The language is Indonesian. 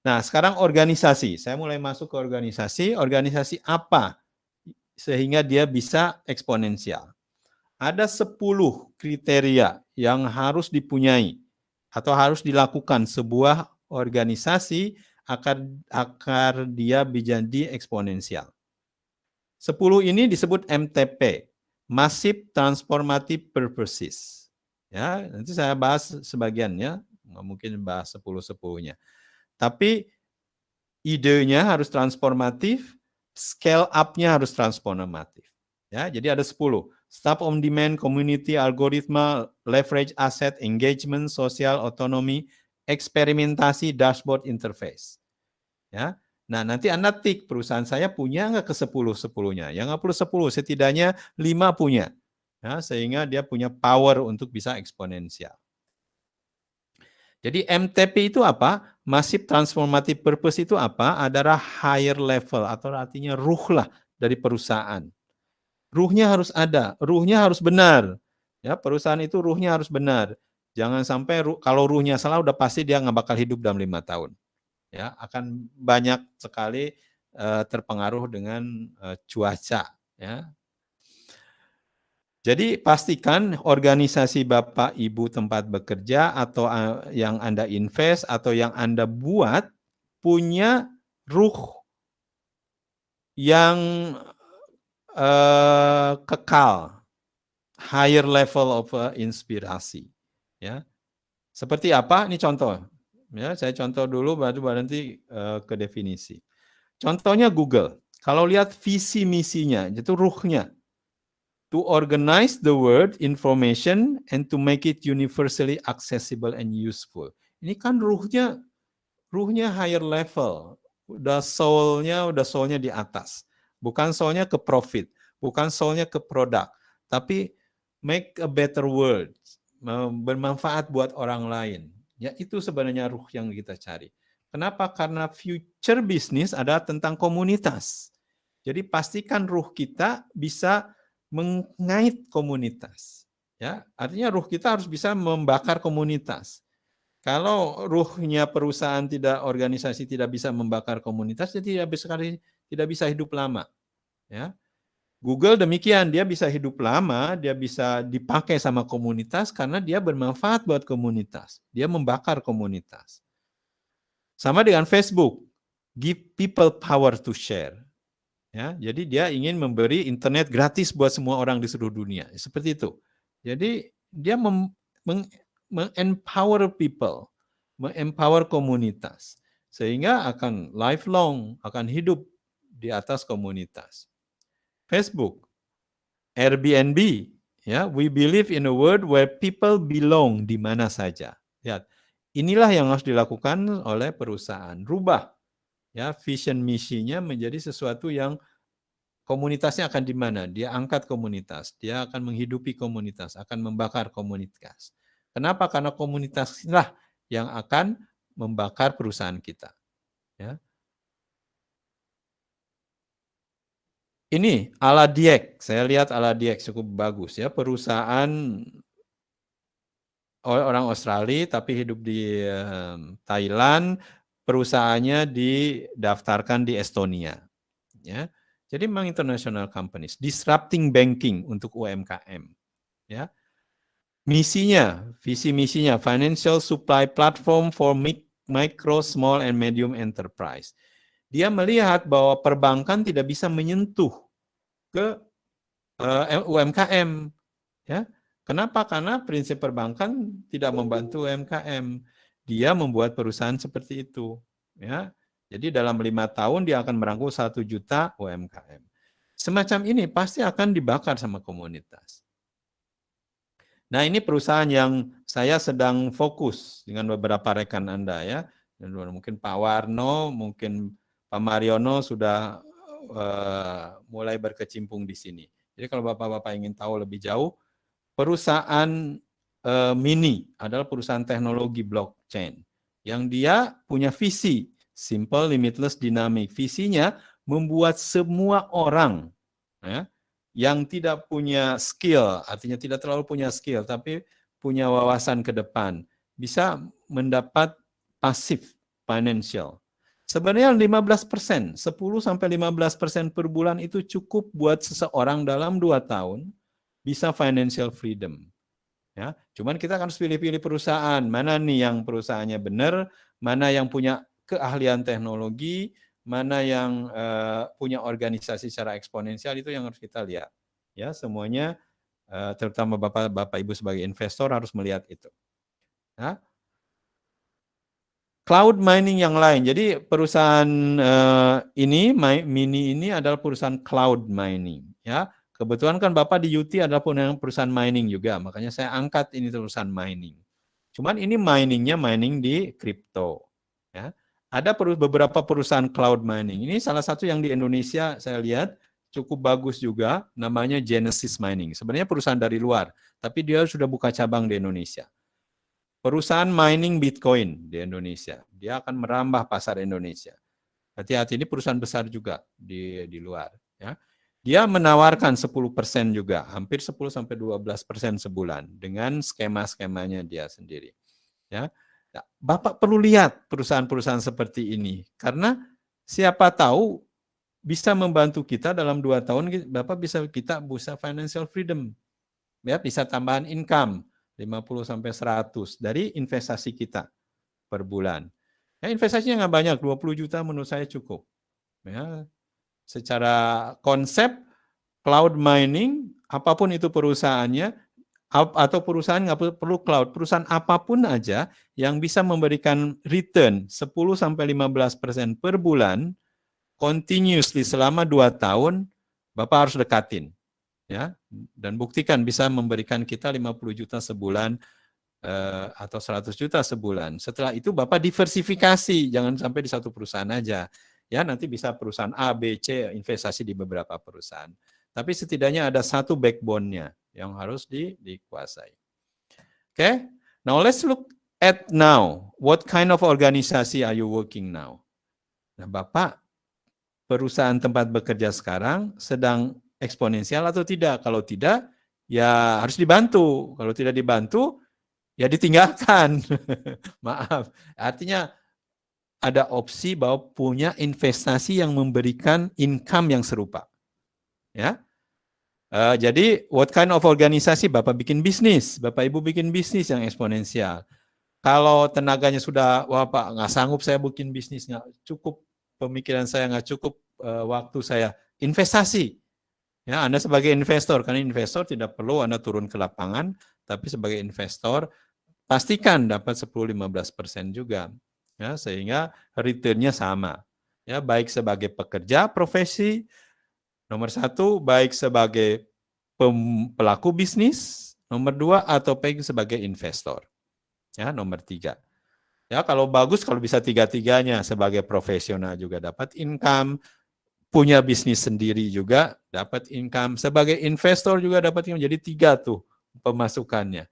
Nah, sekarang organisasi. Saya mulai masuk ke organisasi. Organisasi apa sehingga dia bisa eksponensial? Ada 10 kriteria yang harus dipunyai atau harus dilakukan sebuah organisasi agar dia menjadi eksponensial. 10 ini disebut MTP, Massive Transformative Purposes. Ya, nanti saya bahas sebagiannya, nggak mungkin bahas 10-10-nya. Tapi idenya harus transformatif, scale up-nya harus transformatif. Ya, jadi ada 10. Staff on demand, community, algoritma, leverage asset, engagement, social, autonomy, eksperimentasi, dashboard, interface. Ya. Nah, nanti Anda tik perusahaan saya punya nggak ke 10-10-nya. Yang nggak perlu 10, setidaknya 5 punya. Ya, sehingga dia punya power untuk bisa eksponensial. Jadi MTP itu apa? Massive Transformative Purpose itu apa? Adalah higher level atau artinya ruh lah dari perusahaan. Ruhnya harus ada, ruhnya harus benar. Ya, perusahaan itu ruhnya harus benar. Jangan sampai kalau ruhnya salah udah pasti dia nggak bakal hidup dalam 5 tahun. Ya, akan banyak sekali terpengaruh dengan cuaca. Ya. Jadi pastikan organisasi Bapak Ibu tempat bekerja atau yang Anda invest atau yang Anda buat punya ruh yang kekal, higher level of inspirasi. Ya. Seperti apa? Ini contoh. Ya, saya contoh dulu baru nanti ke definisi. Contohnya Google. Kalau lihat visi misinya, itu ruhnya. To organize the world information and to make it universally accessible and useful. Ini kan ruhnya higher level. Udah soulnya di atas. Bukan soulnya ke profit, bukan soulnya ke produk, tapi make a better world, bermanfaat buat orang lain. Ya, itu sebenarnya ruh yang kita cari. Kenapa? Karena future business adalah tentang komunitas. Jadi pastikan ruh kita bisa mengait komunitas. Ya, artinya ruh kita harus bisa membakar komunitas. Kalau ruhnya perusahaan organisasi tidak bisa membakar komunitas, dia tidak bisa hidup lama. Ya. Google demikian, dia bisa hidup lama, dia bisa dipakai sama komunitas karena dia bermanfaat buat komunitas. Dia membakar komunitas. Sama dengan Facebook, give people power to share. Ya, jadi dia ingin memberi internet gratis buat semua orang di seluruh dunia. Seperti itu. Jadi dia empower people, empower komunitas. Sehingga akan lifelong, akan hidup di atas komunitas. Facebook, Airbnb, ya, we believe in a world where people belong di mana saja. Lihat, inilah yang harus dilakukan oleh perusahaan. Rubah ya vision misinya menjadi sesuatu yang komunitasnya akan di mana? Dia angkat komunitas, dia akan menghidupi komunitas, akan membakar komunitas. Kenapa? Karena komunitaslah yang akan membakar perusahaan kita. Ya. Ini Aladiek, saya lihat Aladiek cukup bagus ya, perusahaan orang Australia tapi hidup di Thailand, perusahaannya didaftarkan di Estonia. Ya. Jadi memang international companies, disrupting banking untuk UMKM. Ya. Misinya, visi misinya, financial supply platform for micro, small, and medium enterprise. Dia melihat bahwa perbankan tidak bisa menyentuh ke UMKM. Ya. Kenapa? Karena prinsip perbankan tidak membantu UMKM. Dia membuat perusahaan seperti itu. Ya. Jadi dalam 5 tahun dia akan merangkul 1 juta UMKM. Semacam ini pasti akan dibakar sama komunitas. Nah, ini perusahaan yang saya sedang fokus dengan beberapa rekan Anda ya. Mungkin Pak Warno, mungkin Pak Mariono sudah mulai berkecimpung di sini. Jadi kalau Bapak-Bapak ingin tahu lebih jauh, perusahaan Mini adalah perusahaan teknologi blockchain yang dia punya visi simple, limitless, dynamic. Visinya membuat semua orang ya, yang tidak punya skill, artinya tidak terlalu punya skill, tapi punya wawasan ke depan, bisa mendapat pasif financial. Sebenarnya 15%, 10-15% per bulan itu cukup buat seseorang dalam 2 tahun bisa financial freedom. Ya, cuman kita akan pilih-pilih perusahaan, mana nih yang perusahaannya benar, mana yang punya keahlian teknologi, mana yang punya organisasi secara eksponensial, itu yang harus kita lihat. Ya, semuanya terutama Bapak Ibu sebagai investor harus melihat itu. Ya. Cloud mining yang lain. Jadi perusahaan ini Mini ini adalah perusahaan cloud mining, ya. Kebetulan kan Bapak di UT adalah perusahaan mining juga, makanya saya angkat ini perusahaan mining. Cuman ini miningnya mining di kripto, ya. Ada beberapa perusahaan cloud mining. Ini salah satu yang di Indonesia saya lihat cukup bagus juga, namanya Genesis Mining. Sebenarnya perusahaan dari luar, tapi dia sudah buka cabang di Indonesia. Perusahaan mining Bitcoin di Indonesia. Dia akan merambah pasar Indonesia. Hati-hati, ini perusahaan besar juga di luar. Ya. Dia menawarkan 10% juga, hampir 10-12% sebulan dengan skema-skemanya dia sendiri. Ya. Bapak perlu lihat perusahaan-perusahaan seperti ini, karena siapa tahu bisa membantu kita dalam 2 tahun, Bapak bisa financial freedom. Ya, bisa tambahan income 50-100 dari investasi kita per bulan. Ya, investasinya nggak banyak, 20 juta menurut saya cukup. Ya, secara konsep cloud mining, apapun itu perusahaannya, atau perusahaan nggak perlu cloud, perusahaan apapun aja yang bisa memberikan return 10-15% per bulan, continuously selama 2 tahun, Bapak harus dekatin. Ya, dan buktikan bisa memberikan kita 50 juta sebulan atau 100 juta sebulan. Setelah itu Bapak diversifikasi, jangan sampai di satu perusahaan aja. Ya, nanti bisa perusahaan A, B, C, investasi di beberapa perusahaan. Tapi setidaknya ada satu backbone-nya yang harus dikuasai. Okay? Now let's look at now. What kind of organisasi are you working now? Nah, Bapak perusahaan tempat bekerja sekarang sedang eksponensial atau tidak? Kalau tidak, ya harus dibantu. Kalau tidak dibantu, ya ditinggalkan. Maaf. Artinya ada opsi bahwa punya investasi yang memberikan income yang serupa. Ya. Jadi what kind of organisasi? Bapak bikin bisnis, Bapak Ibu bikin bisnis yang eksponensial. Kalau tenaganya sudah, wah Pak, nggak sanggup saya bikin bisnis, nggak cukup pemikiran saya, nggak cukup waktu saya, investasi. Ya, Anda sebagai investor, karena investor tidak perlu Anda turun ke lapangan, tapi sebagai investor pastikan dapat 10-15% juga, ya, sehingga return-nya sama. Ya, baik sebagai pekerja profesi, nomor 1, baik sebagai pelaku bisnis, nomor 2, atau baik sebagai investor. Ya, nomor 3. Ya, kalau bagus, kalau bisa tiga-tiganya, sebagai profesional juga dapat income, punya bisnis sendiri juga dapat income, sebagai investor juga dapat income, jadi 3 tuh pemasukannya.